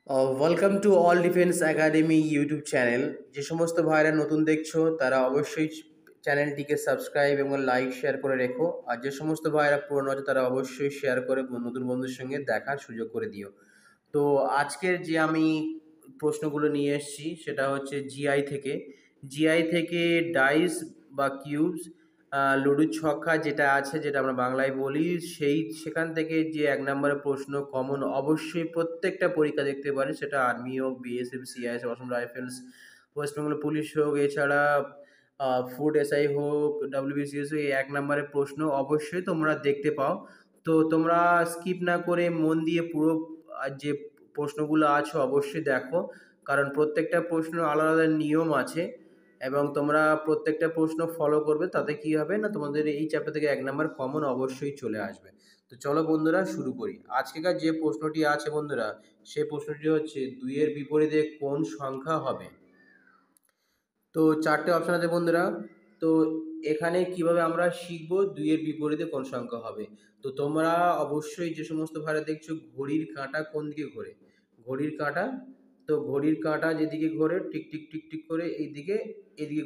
Welcome to all defence academy YouTube channel. যে সমস্ত ভাইরা নতুন দেখছো তারা অবশ্যই চ্যানেলটিকে সাবস্ক্রাইব এবং লাইক শেয়ার করে রেখো। আর যে সমস্ত ভাইরা পুরনো আছে তারা অবশ্যই শেয়ার করে নতুন বন্ধুর সঙ্গে দেখার সুযোগ করে দিও। তো আজকের যে আমি প্রশ্নগুলো নিয়ে এসেছি সেটা হচ্ছে জিআই থেকে ডাইস বা কিউবস, লুডো ছক্কা যেটা আছে, যেটা আমরা বাংলায় বলি, সেখান থেকে যে এক নম্বরের প্রশ্ন কমন অবশ্যই প্রত্যেকটা পরীক্ষা দেখতে পারে, সেটা আর্মি হোক, বিএসএফ, সিআইএসএফ, অসম রাইফেলস, ওয়েস্ট বেঙ্গল পুলিশ হোক, এছাড়া ফুড এসআই হোক, ডাব্লিউবিসিএস, এই এক নম্বরের প্রশ্ন অবশ্যই তোমরা দেখতে পাও। তো তোমরা স্কিপ না করে মন দিয়ে পুরো যে প্রশ্নগুলো আছে অবশ্যই দেখো, কারণ প্রত্যেকটা প্রশ্ন আলাদা আলাদা নিয়ম আছে এবং তোমরা প্রত্যেকটা প্রশ্ন ফলো করবে, তাতে কি হবে না, তোমাদের এই চ্যাপ্টার থেকে এক নাম্বার কমন অবশ্যই চলে আসবে। তো চলো বন্ধুরা শুরু করি। আজকেকার যে প্রশ্নটি আছে বন্ধুরা, সেই প্রশ্নটি হচ্ছে 2-এর বিপরীতে কোন সংখ্যা হবে। তো চারটে অপশন আছে বন্ধুরা। তো এখানে কিভাবে আমরা শিখবো 2-এর বিপরীতে কোন সংখ্যা হবে। তো তোমরা অবশ্যই যে সমস্ত ভাড়া দেখছো ঘড়ির কাঁটা কোন দিকে ঘোরে, ঘড়ির কাঁটা, তো ঘড়ির কাঁটা যেদিকে ঘোরে টিক টিক টিক টিক করে এইদিকে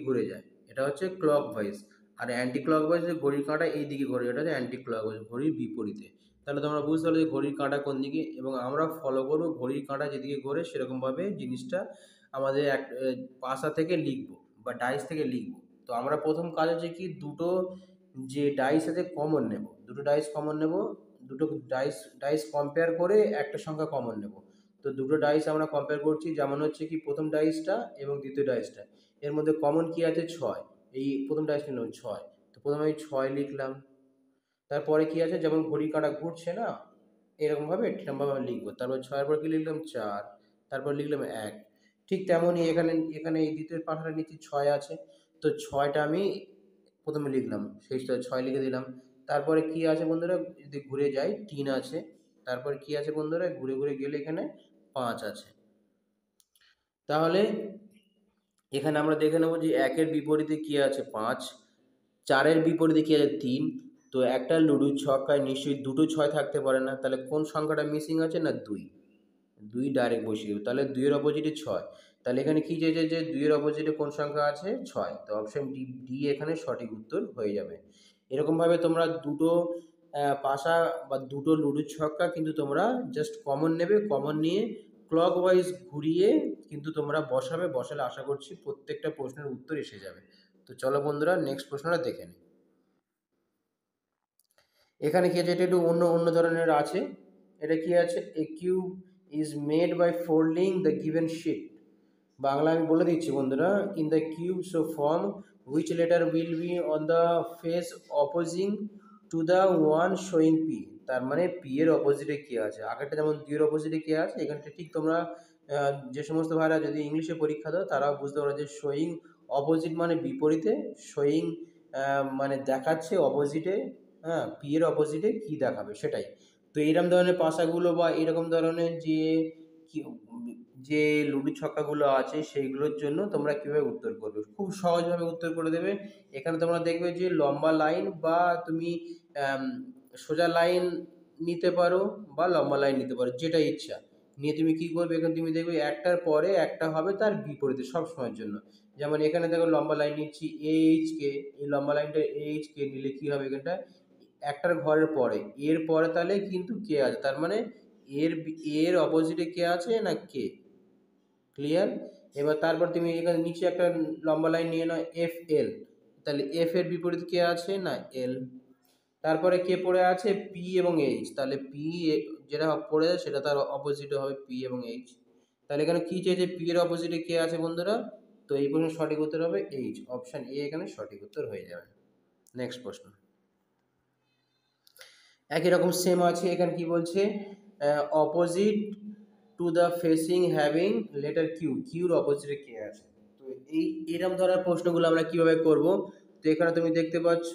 ঘুরে যায়, এটা হচ্ছে ক্লক ওয়াইজ। আর অ্যান্টি ক্লক ওয়াইজ ঘড়ির কাঁটা এইদিকে ঘোরে, এটা হচ্ছে অ্যান্টি ক্লক ওয়াইজ, ঘড়ির বিপরীতে। তাহলে তোমরা বুঝতে পারলে যে ঘড়ির কাঁটা কোন দিকে, এবং আমরা ফলো করবো ঘড়ির কাঁটা যেদিকে ঘোরে সেরকমভাবে জিনিসটা আমাদের পাশা থেকে লিখবো বা ডাইস থেকে লিখবো। তো আমরা প্রথম কাজ হচ্ছে কি, দুটো যে ডাইস আছে কমন নেব, দুটো ডাইস কমন নেব, দুটো ডাইস ডাইস কম্পেয়ার করে একটা সংখ্যা কমন নেব। তো দুটো ডাইস আমরা কম্পেয়ার করছি, যেমন হচ্ছে কি প্রথম ডাইসটা এবং দ্বিতীয় ডাইসটা, এর মধ্যে কমন কি আছে, 6। এই প্রথম ডাইস নিলাম 6, তো প্রথমে আমি 6 লিখলাম। তারপরে কি আছে, যেমন ঘড়ির কাঁটা ঘুরছে না, এরকমভাবে এরকমভাবে আমি লিখবো। তারপর 6-এর পর কি লিখলাম, 4, তারপর লিখলাম 1। ঠিক তেমনই এখানে এখানে এই দ্বিতীয় পাঁচটা নিচে 6 আছে, তো 6টা আমি প্রথমে লিখলাম, সেই 6 লিখে দিলাম। তারপরে কি আছে বন্ধুরা, যদি ঘুরে যাই 3 আছে। তারপরে কি আছে বন্ধুরা, ঘুরে ঘুরে গেলে এখানে 5 আছে। তাহলে এখানে আমরা দেখে নেব যে 1-এর বিপরীতে কি আছে, 5। 4-এর বিপরীতে কি আছে, 3। তো একটা লুডোর ছক্কায় নিশ্চয়ই দুটো 6 থাকতে পারে না, তাহলে কোন সংখ্যাটা মিসিং আছে না, 2। 2 ডাইরেক্ট বসিয়ে দেব। তাহলে 2 এর অপোজিটে 6। তাহলে এখানে কি চেয়েছে যে 2 এর অপোজিটে কোন সংখ্যা আছে, 6। তো অপশন ডি ডি এখানে সঠিক উত্তর হয়ে যাবে। এরকমভাবে তোমরা দুটো পাশা বা দুটো লুডোর ছক্কা কিন্তু তোমরা জাস্ট কমন নেবে, কমন নিয়ে ক্লকওয়াইজ ঘুরিয়ে কিন্তু তোমরা বসাবে, বসালে আশা করছি প্রত্যেকটা প্রশ্নের উত্তর এসে যাবে। তো চলো বন্ধুরা নেক্সট প্রশ্নটা দেখে নিই। এখানে কি আছে, এটা একটু অন্য অন্য ধরনের আছে। এটা কি আছে, a cube is made by folding the given sheet. Bangla আমি বলে দিচ্ছি বন্ধুরা, in the cube so form which letter will be on the face opposing to the one showing P. তার মানে পি এর অপোজিটে কি আছে, আগেরটা যেমন 2 এর অপোজিটে কি আছে, এখানটা ঠিক তোমরা যে সমস্ত ভাইরা যদি ইংলিশে পরীক্ষা দাও তারাও বুঝতে পারো যে শোয়িং অপোজিট মানে বিপরীতে, শোয়িং মানে দেখাচ্ছে অপোজিটে, হ্যাঁ, পি এর অপোজিটে কি দেখাবে সেটাই। তো এইরকম ধরনের পাশাগুলো বা এরকম ধরনের কি যে লুডো ছক্কাগুলো আছে সেইগুলোর জন্য তোমরা কীভাবে উত্তর করবে, খুব সহজভাবে উত্তর করে দেবে। এখানে তোমরা দেখবে যে লম্বা লাইন বা তুমি আম, সোজা লাইন নিতে পারো বা লম্বা লাইন নিতে পারো, যেটা ইচ্ছা নিয়ে তুমি কি করবে, এখানে তুমি দেখবে একটার পরে একটা হবে তার বিপরীতে সব সময়ের জন্য। যেমন এখানে দেখো লম্বা লাইন নিচ্ছি এইচ কে, এই লম্বা লাইনটা এইচ কে নিলে কি হবে, এখানটা একটার ঘরের পরে এর পরে তাহলে কিন্তু কে আছে, তার মানে এর অপোজিটে কে আছে না কে। ক্লিয়ার? এবার তারপর তুমি এখানে নিচে একটা লম্বা লাইন নিয়ে নাও এফ এল, তাহলে এফ এর বিপরীত কে আছে না এল। তারপরে কে পড়ে আছে পি এবং এইচ, তাহলে পি যেটা পড়ে যায় সেটা তার অপোজিটে হবে পি এবং এইচ। তাহলে এখানে কি চেয়েছে, পি এর অপোজিটে কে আছে বন্ধুরা, তো এই প্রশ্নের সঠিক উত্তর হবে এইচ, অপশন এ এখানে সঠিক উত্তর হয়ে যাবে। নেক্সট প্রশ্ন একই রকম সেম আছে, এখানে কি বলছে, opposite to the facing having letter Q, কিউর অপোজিটে কে আছে। তো এরকম ধরনের প্রশ্নগুলো আমরা কিভাবে করব। তো এখানে তুমি দেখতে পাচ্ছ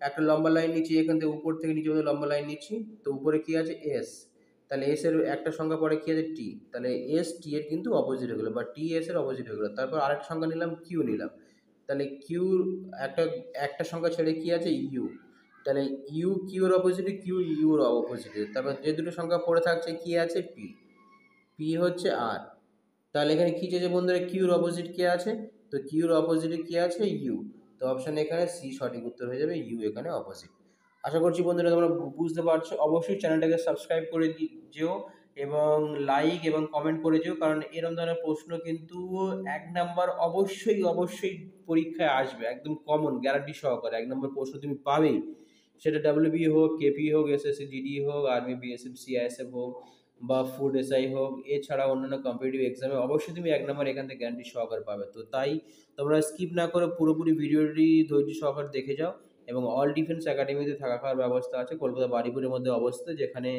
একটা লম্বা লাইন নিচ্ছি, এখান থেকে উপর থেকে নিচে পর্যন্ত লম্বা লাইন নিচ্ছি, তো উপরে কি আছে এস, তাহলে এস এর একটা সংখ্যা পরে কি আছে টি, তাহলে এস টি এর কিন্তু অপোজিট হয়ে গেলো বা টি এস এর অপোজিট হয়ে গেলো। তারপর আরেকটা সংখ্যা নিলাম কিউ নিলাম, তাহলে কিউর একটা একটা সংখ্যা ছেড়ে কি আছে ইউ, তাহলে ইউ কিউর অপোজিটে, কিউ ইউর অপোজিটে। তারপর যে দুটো সংখ্যা পড়ে থাকছে কি আছে পি, পি হচ্ছে আর। তাহলে এখানে কী চেয়েছে বন্ধুরা, কিউর অপোজিট কে আছে, তো কিউর অপোজিটে কি আছে, ইউ। তো অপশান এখানে সি সঠিক উত্তর হয়ে যাবে, ইউ এখানে অপোজিট। আশা করছি বন্ধুরা তোমরা বুঝতে পারছো। অবশ্যই চ্যানেলটাকে সাবস্ক্রাইব করে যেও এবং লাইক এবং কমেন্ট করে যেও, কারণ এরকম ধরনের প্রশ্ন কিন্তু 1 নাম্বার অবশ্যই পরীক্ষায় আসবে, একদম কমন গ্যারান্টি সহকারে 1 নম্বর প্রশ্ন তুমি পাবেই। সেটা ডাব্লিউবি হোক, কেপি হোক, এসএসসি জিডি হোক, আর্মি বিএসএফ সিআইএসএফ হোক বা ফুড এসআই হোক, এছাড়া অন্যান্য কম্পিটিটিভ এক্সামে অবশ্যই তুমি 1 নম্বর এখান থেকে গ্যারান্টি সহকারে পাবে। তো তাই তোমরা স্কিপ না করে পুরোপুরি ভিডিওটি ধৈর্য সহকারে দেখে যাও। এবং অল ডিফেন্স একাডেমিতে থাকা খাওয়ার ব্যবস্থা আছে কলকাতা বারুইপুরের মধ্যে অবস্থিত, যেখানে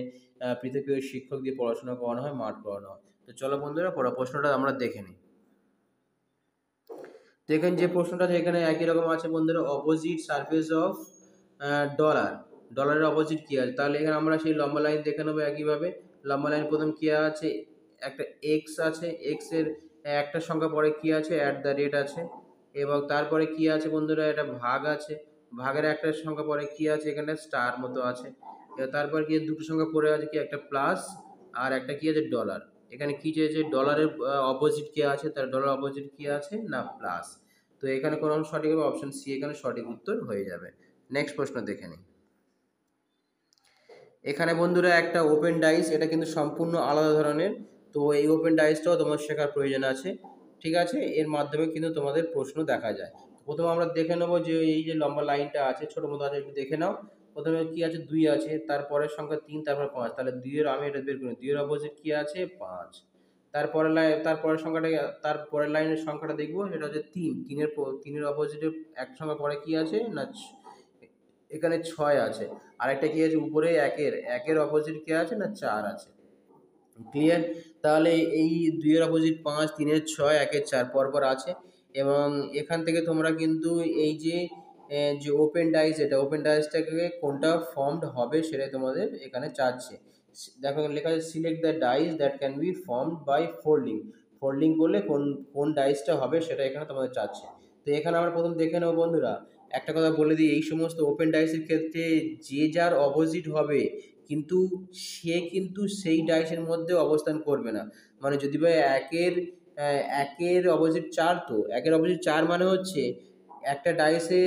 পৃথক শিক্ষক দিয়ে পড়াশোনা করানো হয়, মাঠ করানো হয়। তো চলো বন্ধুরা পড়া প্রশ্নটা আমরা দেখে নিই। দেখেন যে প্রশ্নটা এখানে একই রকম আছে বন্ধুরা, অপোজিট সারফেস অফ ডলার, ডলারের অপোজিট কী আছে। তাহলে এখানে আমরা সেই লম্বা লাইন দেখে নেবো একইভাবে। লম্বা লাইন প্রথম কী আছে, একটা এক্স আছে, এক্সের একটা সংখ্যা পরে কী আছে, @ আছে, এবং তারপরে কী আছে বন্ধুরা, এটা ভাগ আছে, ভাগের একটা সংখ্যা পরে কী আছে, এখানে স্টার মতো আছে। তারপর কি দুটো সংখ্যা পড়ে আছে, কি একটা প্লাস আর একটা কী আছে, ডলার। এখানে কী চেয়েছে, ডলারের অপোজিট কী আছে, তার ডলার অপোজিট কী আছে না প্লাস। তো এখানে কোন সঠিক হবে, অপশন সি এখানে সঠিক উত্তর হয়ে যাবে। নেক্সট প্রশ্ন দেখে নিই। এখানে বন্ধুরা একটা ওপেন ডাইস, এটা কিন্তু সম্পূর্ণ আলাদা ধরনের। তো এই ওপেন ডাইসটাও তোমার শেখার প্রয়োজন আছে, ঠিক আছে। এর মাধ্যমে কিন্তু তোমাদের প্রশ্ন দেখা যায়। প্রথমে আমরা দেখে নেবো যে এই যে লম্বা লাইনটা আছে, ছোটো মতো আছে, একটু দেখে নাও। প্রথমে কি আছে, 2 আছে, তারপরের সংখ্যা 3, তারপর 5। তাহলে 2-এর, আমি এটা বের করি, 2-এর অপোজিট কি আছে, 5। তারপরের লাইন, তারপরের সংখ্যাটা, তারপরের লাইনের সংখ্যাটা দেখবো, সেটা হচ্ছে 3। 3-এর অপোজিটে এক সংখ্যা পরে কি আছে না, এখানে 6 আছে। আরেকটা কি আছে উপরে, একের অপোজিট কি আছে না 4 আছে। ক্লিয়ার। তাহলে এই 2-এর অপোজিট 5, 3-এর 6, 1-এর 4 পরপর আছে। এবং এখান থেকে তোমরা কিন্তু এই যে যে ওপেন ডাইস, এটা ওপেন ডাইসটাকে কোনটা ফর্মড হবে সেটাই তোমাদের এখানে চাচ্ছে। দেখো লেখা আছে select the dice that can be formed by folding. Folding করলে কোন কোন ডাইসটা হবে সেটা এখানে তোমাদের চাচ্ছে। তো এখানে আমরা প্রথম দেখে নেব বন্ধুরা, একটা কথা বলে দিই, এই সমস্ত ওপেন ডাইসের ক্ষেত্রে যে যার অপোজিট হবে কিন্তু সে কিন্তু সেই ডাইসের মধ্যে অবস্থান করবে না। মানে যদি বা একের অপোজিট 4, তো একের অপোজিট 4 মানে হচ্ছে একটা ডাইসে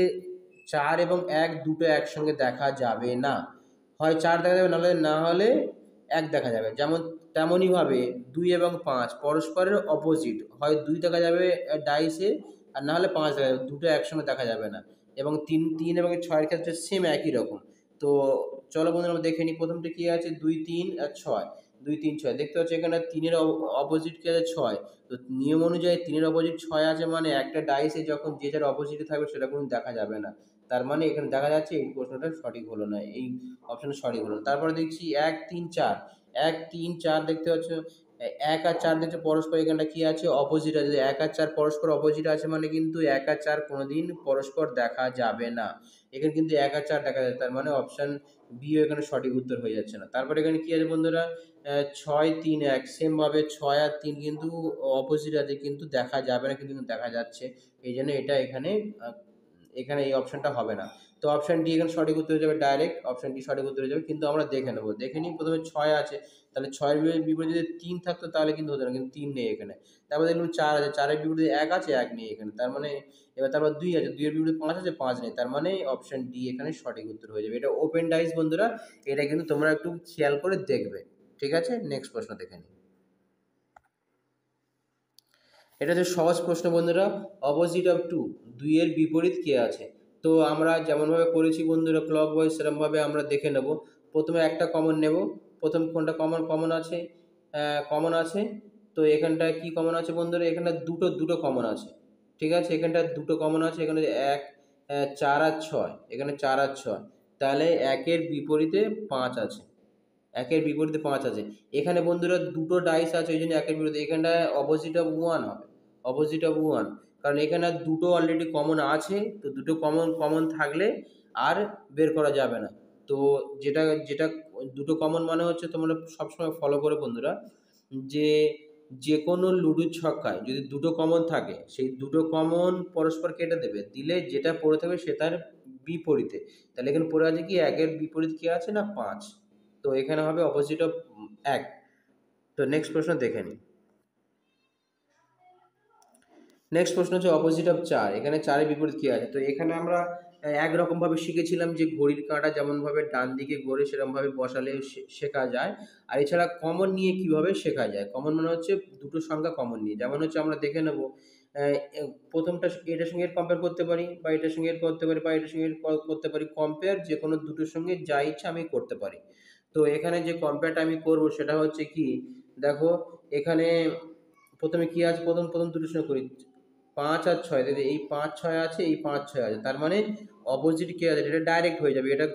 4 এবং 1 দুটো একসঙ্গে দেখা যাবে না। হয় 4 দেখা যাবে, নাহলে না হলে 1 দেখা যাবে। যেমন তেমনইভাবে 2 এবং 5 পরস্পরের অপোজিট, হয় 2 দেখা যাবে ডাইসে, আর না হলে 5 দেখা যাবে, দুটো একসঙ্গে দেখা যাবে না। এবং 3 এবং 6-এর ক্ষেত্রে সেম একই রকম। তো চলো বন্ধুরা আমরা দেখে নিই। প্রথমটা কী আছে, 2, 3 আর 6, 2, 3, 6 দেখতে পাচ্ছি। এখানে 3-এর অপোজিট কী আছে, 6। তো নিয়ম অনুযায়ী 3-এর অপোজিট 6 আছে, মানে একটা ডাইসে যখন যে যার অপোজিটে থাকবে সেটা কোনো দেখা যাবে না। তার মানে এখানে দেখা যাচ্ছে এই প্রশ্নটা সঠিক হলো না, এই অপশানটা সঠিক হলো না। তারপরে দেখছি 1, 3, 4, 1, 3, 4 দেখতে পাচ্ছ, 1 আর 4 দেখছো পরস্পর, এখানটা কি আছে, অপোজিট আছে। 1 আর 4 পরস্পর অপোজিট আছে, মানে কিন্তু 1 আর 4 কোনোদিন পরস্পর দেখা যাবে না। এখানে কিন্তু 1 আর 4 দেখা যায়, তার মানে অপশান বিও এখানে সঠিক উত্তর হয়ে যাচ্ছে না। তারপরে এখানে কি আছে বন্ধুরা, 6, 3, 1 সেমভাবে 6 আর 3 কিন্তু অপোজিট আছে, কিন্তু দেখা যাবে না, কিন্তু দেখা যাচ্ছে। এই জন্য এটা এখানে এখানে এই অপশানটা হবে না। তো অপশান ডি এখানে সঠিক উত্তর হয়ে যাবে, ডাইরেক্ট অপশান ডি সঠিক উত্তর হয়ে যাবে। কিন্তু আমরা দেখে নেবো, দেখে নিই। প্রথমে 6 আছে, তাহলে 6-এর বিপরীতে যদি 3 থাকতো তাহলে কিন্তু হতো না, কিন্তু 3 নেই এখানে। তারপর দেখলাম 4 আছে, 4-এর বিপরীতে 1 আছে, 1 নেই এখানে। তার মানে এবার তারপর 2 আছে, 2-এর বিপরীতে 5 আছে, 5 নেই। তার মানে অপশান ডি এখানে সঠিক উত্তর হয়ে যাবে। এটা ওপেন ডাইস বন্ধুরা, এটা কিন্তু তোমরা একটু খেয়াল করে দেখবে, ঠিক আছে। নেক্সট প্রশ্ন দেখে নিই। এটা হচ্ছে সহজ প্রশ্ন বন্ধুরা, অপোজিট অফ 2, 2-এর বিপরীত কে আছে। তো আমরা যেমনভাবে করেছি বন্ধুরা ক্লক ওয়াইজ, সেরকমভাবে আমরা দেখে নেব। প্রথমে একটা কমন নেব। প্রথম কোনটা কমন আছে, কমন আছে। তো এখানটায় কি কমন আছে বন্ধুরা, এখানটা দুটো কমন আছে, ঠিক আছে। এখানটা দুটো কমন আছে, এখানে 1, 4 আর 6, এখানে 4 আর 6। তাহলে 1-এর বিপরীতে 5 আছে, 1-এর বিপরীতে 5 আছে। এখানে বন্ধুরা দুটো ডাইস আছে, ওই জন্য 1-এর বিপরীতে এখানটায় অপোজিট অফ 1 হবে, অপোজিট অফ 1। কারণ এখানে দুটো অলরেডি কমন আছে, তো দুটো কমন থাকলে আর বের করা যাবে না। তো যেটা যেটা দুটো কমন মানে হচ্ছে, তোমরা সবসময় ফলো করে বন্ধুরা, যে যে কোনো লুডোর ছক্কায় যদি দুটো কমন থাকে, সেই দুটো কমন পরস্পর কেটে দেবে, দিলে যেটা পড়ে থাকবে সে তার বিপরীতে। তাহলে এখানে পড়ে আছে কি, 1-এর বিপরীত কি আছে না 5। তো এখানে হবে অপোজিট অফ 1। তো নেক্সট প্রশ্ন দেখে নিই। নেক্সট প্রশ্ন হচ্ছে অপোজিট অফ চার, এখানে চারের বিপরীত কী আছে। তো এখানে আমরা একরকমভাবে শিখেছিলাম যে ঘড়ির কাঁটা যেমনভাবে ডান দিকে ঘোরে সেরকমভাবে বসালে শেখা যায়। আর এছাড়া কমন নিয়ে কিভাবে শেখা যায়, কমন মানে হচ্ছে দুটো সংখ্যা কমন নিয়ে। যেমন হচ্ছে আমরা দেখে নেব প্রথমটা এটার সঙ্গে এর কম্পেয়ার করতে পারি, বা এটার সঙ্গে এর করতে পারি, বা এটার সঙ্গে এর করতে পারি। কম্পেয়ার যে কোনো দুটোর সঙ্গে যা ইচ্ছা আমি করতে পারি। তো এখানে যে কম্পেয়ারটা আমি করব সেটা হচ্ছে কি, দেখো এখানে প্রথমে কি আছে, প্রথম প্রথম দুটোর সঙ্গে করি। ৫ আর ৬, দেখো এই ৫ ৬ আছে, এই ৫ ৬ আছে। তার মানে অপোজিট কে আছে, এটা ডাইরেক্ট হয়ে যাবে। এটা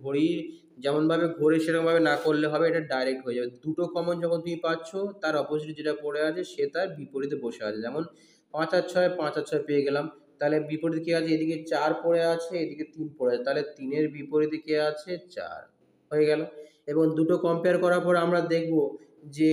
ঘড়ি যেমনভাবে ঘোরে সেরকমভাবে না করলে হবে, এটা ডাইরেক্ট হয়ে যাবে। দুটো কমন যখন তুমি পাচ্ছ, তার অপোজিট যেটা পড়ে আছে সে তার বিপরীতে বসে আছে। যেমন ৫ আর ৬, ৫ আর ৬ পেয়ে গেলাম। তাহলে বিপরীতে কে আছে, এদিকে ৪ পড়ে আছে, এদিকে ৩ পড়ে আছে। তাহলে ৩ এর বিপরীতে কে আছে, ৪ হয়ে গেল। এবং দুটো কম্পেয়ার করার পর আমরা দেখব যে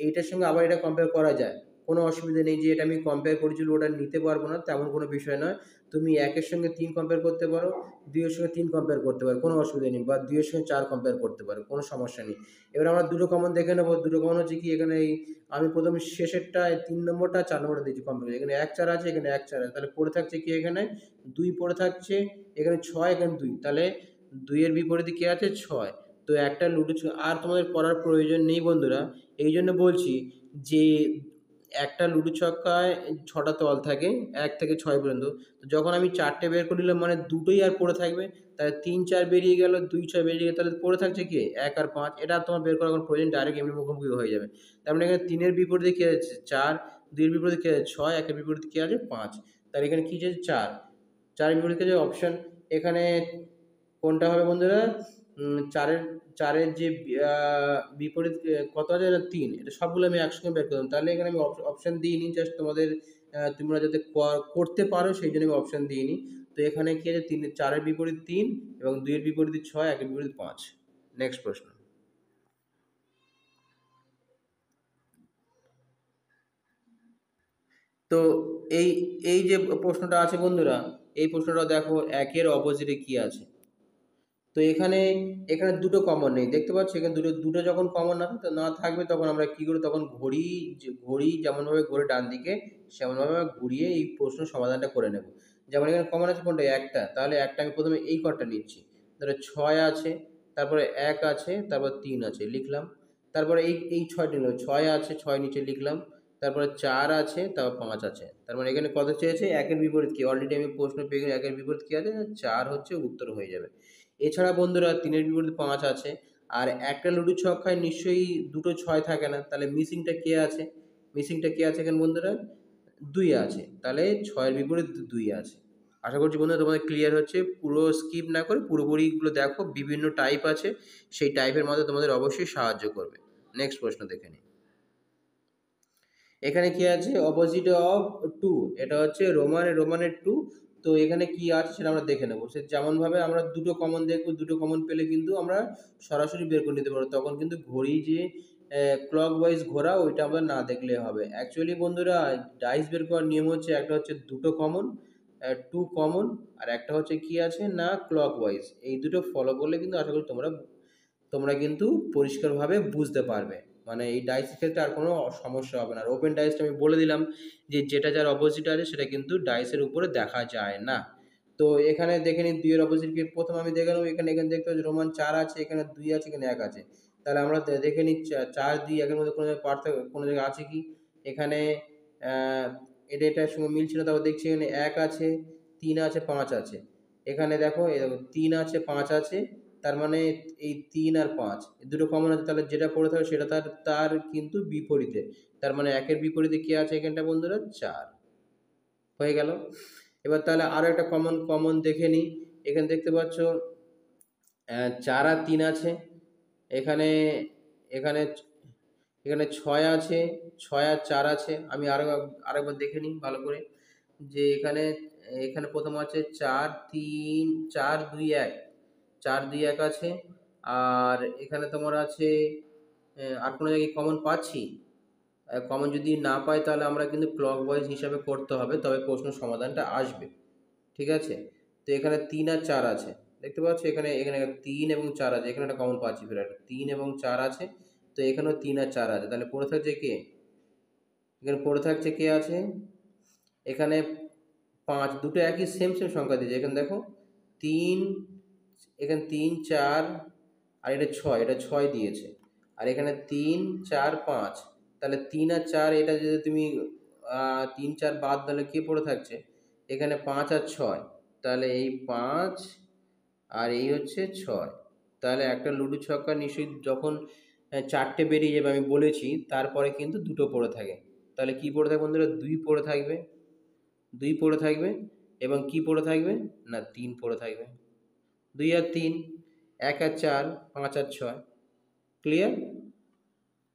এইটার সঙ্গে আবার এটা কম্পেয়ার করা যায়। কোনো অসুবিধা নেই যে এটা আমি কম্পেয়ার করেছি ওটা নিতে পারবো না, তেমন কোনো বিষয় নয়। তুমি ১ এর সঙ্গে ৩ কম্পেয়ার করতে পারো, ২ এর সঙ্গে ৩ কম্পেয়ার করতে পারো, কোনো অসুবিধা নেই। বা ২ এর সঙ্গে ৪ কম্পেয়ার করতে পারো, কোনো সমস্যা নেই। এবার আমরা দুটো কমন দেখে নেব। দুটো কমন হচ্ছে কি, এখানে এই আমি প্রথমে শেষেরটায় ৩ নম্বরটা ৪ নম্বরটা দিয়েছি কম্পেয়ার। এখানে ১ ৪ আছে, এখানে ১ ৪ আছে। তাহলে পড়ে থাকছে কি, এখানে ২ পড়ে থাকছে, এখানে ৬, এখানে ২। তাহলে ২ এর বিপরীতে কি আছে, ৬। তো একটা লুডো আর তোমাদের করার প্রয়োজন নেই বন্ধুরা। এই জন্য বলছি যে একটা লুডো ছক্কায় ৬টা তল থাকে, ১ থেকে ৬ পর্যন্ত। তো যখন আমি ৪টে বের করে নিলাম মানে দুটোই আর পড়ে থাকবে। তাহলে ৩ ৪ বেরিয়ে গেল, ২ ৬ বেরিয়ে গেল, তাহলে পড়ে থাকছে কি ১ আর ৫। এটা আর তোমার বের করার কোনো প্রয়োজন, ডাইরেক্ট এমনি মুখোমুখি হয়ে যাবে। তার মানে এখানে ৩ এর বিপরীতে কি আছে, ৪, ২ এর বিপরীতে কি আছে, ৬, ১ এর বিপরীতে কি আছে, ৫। তাহলে এখানে কি আছে, ৪। ৪ এর বিপরীতে যে অপশন এখানে কোনটা হবে বন্ধুরা? ৪ এর ৪ এর যে বিপরীত কত আছে না, ৩। এটা সবগুলো আমি একসঙ্গে বের করলাম। তাহলে এখানে আমি অপশন দিইনি, জাস্ট তোমাদের তোমরা যাতে করতে পারো সেইজন্য আমি অপশন দিইনি। তো এখানে কি আছে, ৪ এর বিপরীত ৩ এবং ২ এর বিপরীতে ৬, ১ এর বিপরীত ৫। নেক্সট প্রশ্ন। তো এই এই যে প্রশ্নটা আছে বন্ধুরা, এই প্রশ্নটা দেখো ১ এর অপোজিটে কি আছে। তো এখানে দুটো কমন নেই, দেখতে পাচ্ছ এখানে দুটো যখন কমন না থাকবে তখন আমরা কি করি, তখন ঘড়ি যেমনভাবে ঘোরে ডান দিকে সেমনভাবে আমরা ঘুরিয়ে এই প্রশ্নের সমাধানটা করে নেব। যেমন এখানে কমন আছে কোনটা, একটা। তাহলে একটা আমি প্রথমে এই ঘরটা নিচ্ছি। তাহলে ৬ আছে, তারপরে ১ আছে, তারপর ৩ আছে, লিখলাম। তারপরে এই ৬টি নিলাম, ৬ আছে, ৬ নিচে লিখলাম। তারপরে ৪ আছে, তারপর ৫ আছে। তার মানে এখানে কত চেয়েছে, ১ এর বিপরীত কি, অলরেডি আমি প্রশ্ন পেয়ে গেছি ১ এর বিপরীত কি আছে, ৪ হচ্ছে উত্তর হয়ে যাবে। এছাড়া বন্ধুরা ৩ এর বিপরীতে ৫ আছে। আর একটা লুডো ছক্কায় নিশ্চয়ই দুটো ৬ থাকে না। তাহলে মিসিংটা কে আছে? মিসিংটা কে আছে এখানে বন্ধুরা? ২ আছে। তাহলে ৬ এর বিপরীতে ২ আছে। আশা করছি বন্ধুরা তোমাদের ক্লিয়ার হচ্ছে। পুরো স্কিপ না করে পুরোপুরি এগুলো দেখো। বিভিন্ন টাইপ আছে। সেই টাইপের মধ্যে তোমাদের অবশ্যই সাহায্য করবে। নেক্সট প্রশ্ন দেখে নিই। এখানে কি আছে, অপোজিট অফ 2, এটা হচ্ছে রোমানের 2। তো এখানে কি আছে সেটা আমরা দেখে নেব। সে যেমনভাবে আমরা দুটো কমন দেখব, দুটো কমন পেলে কিন্তু আমরা সরাসরি বের করে নিতে পারবো। তখন কিন্তু ঘড়ি যে ক্লক ওয়াইজ ঘোরা ওইটা আমরা না দেখলে হবে। অ্যাকচুয়ালি বন্ধুরা ডাইস বের করার নিয়ম হচ্ছে, একটা হচ্ছে দুটো কমন, 2 কমন, আর একটা হচ্ছে কি আছে না ক্লক ওয়াইজ। এই দুটো ফলো করলে কিন্তু আশা করি তোমরা তোমরা কিন্তু পরিষ্কারভাবে বুঝতে পারবে। মানে এই ডাইসের ক্ষেত্রে আর কোনো সমস্যা হবে না। আর ওপেন ডাইসটা আমি বলে দিলাম যে যেটা যার অপোজিট আছে সেটা কিন্তু ডাইসের উপরে দেখা যায় না। তো এখানে দেখে নিই ২ এর অপোজিট কি, প্রথম আমি দেখে নেব। এখানে দেখতে পাচ্ছি রোমান ৪ আছে, এখানে ২ আছে, এখানে ১ আছে। তাহলে আমরা দেখে নিই ৪, ২, ১ এর মধ্যে কোনো জায়গায় পার্থক্য কোনো জায়গায় আছে কি? এখানে অ্যা এটার সঙ্গে মিলছে না। তারপর দেখছি এখানে ১ আছে, ৩ আছে, ৫ আছে। এখানে দেখো এই দেখো ৩ আছে, ৫ আছে। তার মানে এই ৩ আর ৫ এই দুটো কমন আছে। তাহলে যেটা পড়ে থাকবে সেটা তার কিন্তু বিপরীতে। তার মানে ১ এর বিপরীতে কি আছে এখানটা বন্ধুরা? ৪ হয়ে গেল। এবার তাহলে আরো একটা কমন দেখে নিই। এখানে দেখতে পাচ্ছ ৪ আর ৩ আছে। এখানে এখানে এখানে ৬ আছে, ৬ আর ৪ আছে। আমি আরেকবার দেখে নিই ভালো করে। যে এখানে প্রথম আছে ৪ ৩ ৪ ২ ১, ৪ ২ ১ আছে। আর এখানে তোমার আছে আর কোনো জায়গায় কমন পাচ্ছি? কমন যদি না পাই তাহলে আমরা কিন্তু ক্লক ওয়াইজ হিসাবে করতে হবে, তবে প্রশ্নের সমাধানটা আসবে। ঠিক আছে? তো এখানে ৩ আর ৪ আছে। দেখতে পাচ্ছ এখানে ৩ এবং ৪ আছে। এখানে একটা কমন পাচ্ছি, ফের একটা ৩ এবং ৪ আছে। তো এখানেও 3 আর 4 আছে, তাহলে পড়ে থাকছে কে? এখানে পড়ে থাকছে কে আছে? এখানে 5, দুটো একই সেম সংখ্যা দিয়েছে। এখানে দেখো 3, এখানে 3 4 আর এটা 6, এটা 6 দিয়েছে। আর এখানে 3 4 5, তাহলে 3 আর 4 এটা যদি তুমি 3 4 বাদ দিলে কে পড়ে থাকছে? এখানে 5 আর 6, তাহলে এই 5 আর এই হচ্ছে 6। তাহলে একটা লুডো ছক্কা নিশ্চয়ই যখন 4টে বেরিয়ে যাবে আমি বলেছি, তারপরে কিন্তু দুটো পড়ে থাকে। তাহলে কি পড়ে থাকবে বন্ধুরা? 2 পড়ে থাকবে, 2 পড়ে থাকবে এবং কি পড়ে থাকবে? না 3 পড়ে থাকবে। 2 আর 3, 1 আর 4, 5 আর 6। ক্লিয়ার?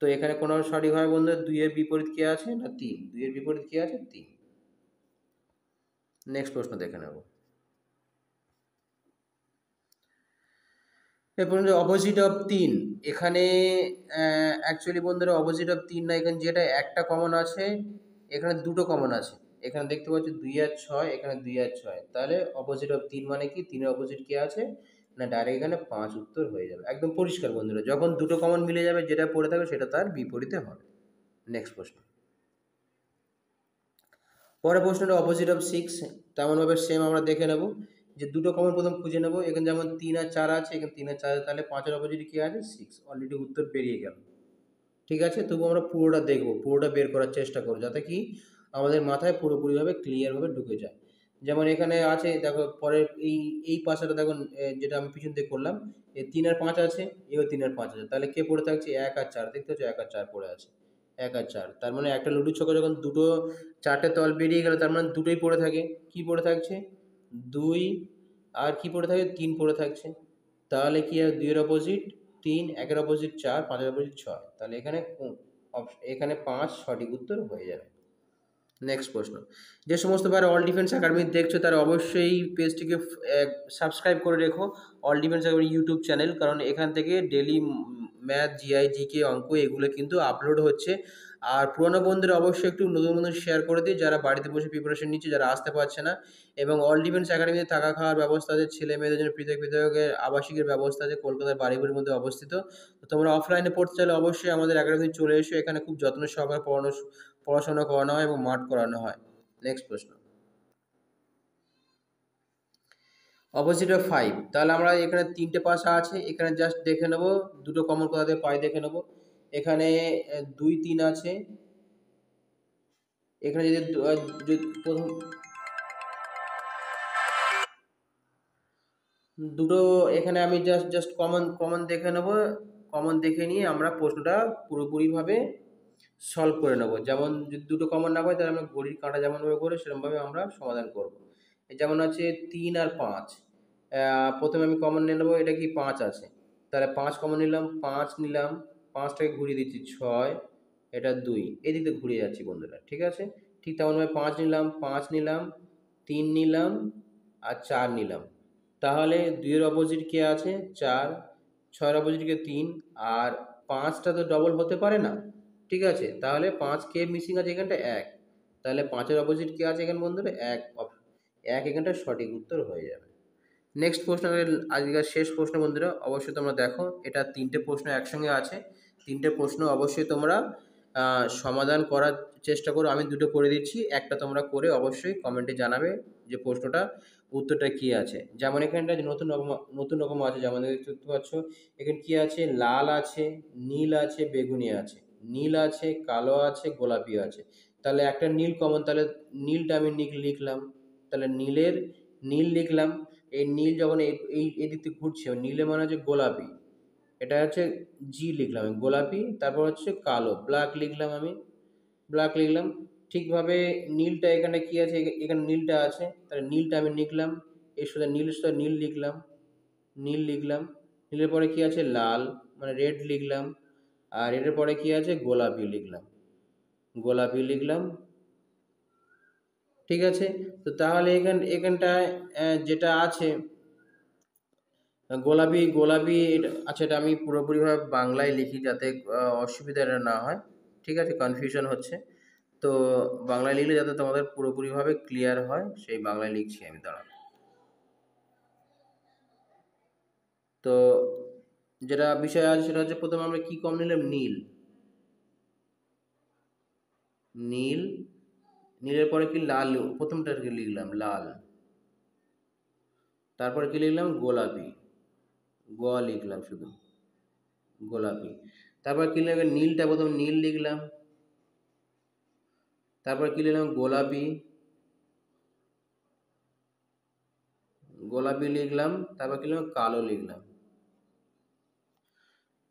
তো এখানে কোনো সঠিক হয় বন্ধুরা 2 এর বিপরীত কে আছে? না 3। 2 এর বিপরীত কে আছে? 3। নেক্সট প্রশ্ন দেখে নেব। এরপর অপোজিট অফ 3, এখানে অ্যাকচুয়ালি বন্ধুরা অপোজিট অফ 3 না, এখানে যেটা একটা কমন আছে, এখানে দুটো কমন আছে। এখানে দেখতে পাচ্ছি 2 আর 6, এখানে 2 আর 6, তাহলে অপোজিট অফ 3 মানে কি? 3 এর অপোজিট কে আছে? না ডাইরেক্ট এখানে 5 উত্তর হয়ে যাবে। একদম পরিষ্কার বন্ধুরা, যখন দুটো কমন মিলে যাবে যেটা পড়ে থাকবে সেটা তার বিপরীতে হবে। নেক্সট প্রশ্ন। পরের প্রশ্নটা অপোজিট অফ 6, তেমনভাবে সেম আমরা দেখে নেব যে দুটো কমন প্রথম খুঁজে নেব। এখানে যেমন 3 আর 4 আছে, এখানে 3 আর 4 আছে, তাহলে 5 এর অপোজিট কি আছে? 6। অলরেডি উত্তর বেরিয়ে গেল। ঠিক আছে, তবু আমরা পুরোটা দেখব, পুরোটা বের করার চেষ্টা করব, যাতে কি আমাদের মাথায় পুরোপুরিভাবে ক্লিয়ারভাবে ঢুকে যায়। যেমন এখানে আছে দেখো, পরের এই পাশাটা দেখো, যেটা আমি পিছন থেকে করলাম, 3 আর 5 আছে, এও 3 আর 5 আছে, তাহলে কে পড়ে থাকছে? 1 আর 4, দেখতে পাচ্ছ 1 আর 4 পড়ে আছে। 1 আর 4, তার মানে একটা লুডুর ছক্কা যখন দুটো 4টে তল বেরিয়ে গেল, তার মানে দুটোই পড়ে থাকে। কি পড়ে থাকছে? 2 আর কি পড়ে থাকে? 3 পড়ে থাকছে। তাহলে কি আর 2 এর অপোজিট 3, 1 এর অপোজিট 4, 5 এর অপোজিট 6, তাহলে এখানে এখানে 5 সঠিক উত্তর হয়ে যাবে। নেক্সট প্রশ্ন। যে সমস্ত ভাইরা অল ডিফেন্স একাডেমি দেখছো তারা অবশ্যই পেজটিকে সাবস্ক্রাইব করে রেখো, all defence academy YouTube channel, কারণ এখান থেকে ডেলি ম্যাথ, জিআই, জিকে, অঙ্ক এগুলো কিন্তু আপলোড হচ্ছে। আর পুরোনো বন্ধুরা অবশ্যই একটু নতুন নতুন শেয়ার করে দিই, যারা বাড়িতে বসে প্রিপারেশন নিচ্ছে, যারা আসতে পারছে না। এবং অল ডিফেন্স একাডেমিতে থাকা খাওয়ার ব্যবস্থা আছে, ছেলে মেয়েদের জন্য পৃথক পৃথকের আবাসিকের ব্যবস্থা আছে, কলকাতার বাড়িগুলির মধ্যে অবস্থিত। তো তোমরা অফলাইনে পড়তে চাইলে অবশ্যই আমাদের একাডেমি চলে এসো, এখানে খুব যত্ন সহকারে পড়াশোনা করানো হয় এবং মাঠ করানো হয়। নেক্সট প্রশ্ন। অপোজিট অফ 5, তাহলে আমরা এখানে 3টে পাশা আছে, এখানে জাস্ট দেখে নেব দুটো কমন কোথা থেকে পাই, দেখে নেব। এখানে 2 3 আছে, এখানে যদি প্রথম দুটো, এখানে আমি জাস্ট জাস্ট কমন কমন দেখে নেব। কমন দেখে নিয়ে আমরা প্রশ্নটা পুরোপুরিভাবে সলভ করে নেব। যেমন যদি দুটো কমন না পাই, তাহলে আমরা ঘড়ির কাঁটা যেমনভাবে করে সেরকমভাবে আমরা সমাধান করব। যেমন আছে 3 আর 5, প্রথমে আমি কমন নিয়ে নেবো, এটা কি 5 আছে, তাহলে 5 কমন নিলাম, 5 নিলাম, 5টাকে ঘুরিয়ে দিচ্ছি 6, এটা 2, এদিক দিয়ে ঘুরিয়ে যাচ্ছি বন্ধুরা। ঠিক আছে, ঠিক তেমনভাবে 5 নিলাম, 5 নিলাম, 3 নিলাম আর 4 নিলাম। তাহলে 2 এর অপোজিট কে আছে? 4, 6 এর অপোজিট কে? 3, আর 5টা তো ডবল হতে পারে না। ঠিক আছে, তাহলে 5 কে মিসিং আছে এখানটা? 1, তাহলে 5 এর অপোজিট কে আছে এখানে বন্ধুরা? 1, 1 এখানটা সঠিক উত্তর হয়ে যাবে। নেক্সট প্রশ্ন, আজকের শেষ প্রশ্ন বন্ধুরা, অবশ্যই তোমরা দেখো, এটা 3টে প্রশ্ন একসঙ্গে আছে। 3টে প্রশ্ন অবশ্যই তোমরা সমাধান করার চেষ্টা করো। আমি দুটো করে দিচ্ছি, একটা তোমরা করে অবশ্যই কমেন্টে জানাবে যে প্রশ্নটা উত্তরটা কী আছে। যেমন এখানটা নতুন রকম আছে, যেমন দেখতে পাচ্ছ এখানে কী আছে? লাল আছে, নীল আছে, বেগুনি আছে, নীল আছে, কালো আছে, গোলাপি আছে। তাহলে একটা নীল কমন, তাহলে নীলটা আমি লিখলাম, তাহলে নীল লিখলাম। এই নীল যখন এদিক থেকে ঘুরছে, নীলে মানে হচ্ছে গোলাপি, এটা হচ্ছে জি লিখলাম আমি, গোলাপি। তারপর হচ্ছে কালো, ব্ল্যাক লিখলাম আমি, ব্ল্যাক লিখলাম। ঠিকভাবে নীলটা এখানে কি আছে? এখানে নীলটা আছে, তাহলে নীলটা আমি লিখলাম, এর সাথে নীল লিখলাম, নীল লিখলাম। নীলের পরে কি আছে? লাল, মানে রেড লিখলাম। আর এটার পরে কি আছে? গোলাপি লিখলাম, গোলাপি লিখলাম। ঠিক আছে, তো তাহলে এখানটায় যেটা আছে গোলাপি, আচ্ছা, এটা আমি পুরোপুরিভাবে বাংলায় লিখি, যাতে অসুবিধাটা না হয়। ঠিক আছে, কনফিউশন হচ্ছে, তো বাংলায় লিখলে যাতে তোমাদের পুরোপুরিভাবে ক্লিয়ার হয়, সেই বাংলায় লিখছি আমি। দাঁড়ান, তো যেটা বিষয় আছে সেটা হচ্ছে প্রথমে আমরা কি কম নিলাম, নীল। নীল, নীলের পরে কি লাল, প্রথমটাকে লিখলাম লাল। তারপরে কি লিখলাম, গোলাপি। গ লিখলাম শুধু, গোলাপি। তারপর কি লিখলাম, নীলটা প্রথম নীল লিখলাম। তারপর কি লিখলাম, গোলাপি। গোলাপি লিখলাম। তারপর কি লিখলাম, কালো লিখলাম।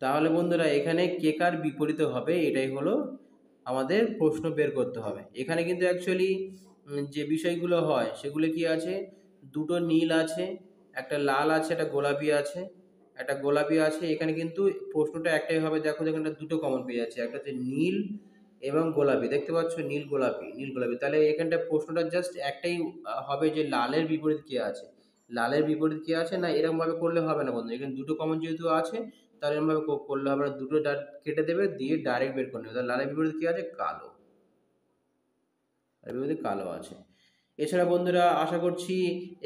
তাহলে বন্ধুরা এখানে কে কার বিপরীতে হবে এটাই হলো আমাদের প্রশ্ন বের করতে হবে। এখানে কিন্তু অ্যাকচুয়ালি যে বিষয়গুলো হয় সেগুলো কি আছে, দুটো নীল আছে, একটা লাল আছে, একটা গোলাপি আছে, একটা গোলাপি আছে। এখানে কিন্তু প্রশ্নটা একটাই হবে, দেখো এখানে দুটো কমন পেয়ে যাচ্ছে, একটা হচ্ছে নীল এবং গোলাপি, দেখতে পাচ্ছ নীল গোলাপি, নীল গোলাপি। তাহলে এখানটা প্রশ্নটা জাস্ট একটাই হবে যে লালের বিপরীত কে আছে, লালের বিপরীত কে আছে না, এরকম ভাবে করলে হবে না বন্ধু। এখানে দুটো কমন যেহেতু আছে তাহলে এরকমভাবে করলে হবে না, দুটো কেটে দেবে, দিয়ে ডাইরেক্ট বের করে নেবে। তাহলে লালের বিপরীত কি আছে, কালো। লালের বিপরীতে কালো আছে। এছাড়া বন্ধুরা আশা করছি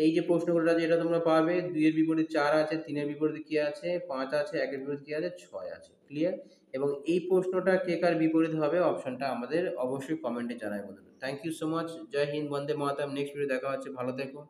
এই যে প্রশ্নগুলো আছে এটা তোমরা পারবে। 2 এর বিপরীত 4 আছে, 3 এর বিপরীতে কি আছে, 5 আছে, 1 এর বিপরীতে কি আছে, 6 আছে। ক্লিয়ার? এবং এই প্রশ্নটা কে কার বিপরীত হবে অপশনটা আমাদের অবশ্যই কমেন্টে জানাই বন্ধুরা। Thank you so much. Jai Hind, Vande Mataram. Next video দেখা হচ্ছে, ভালো থেকো।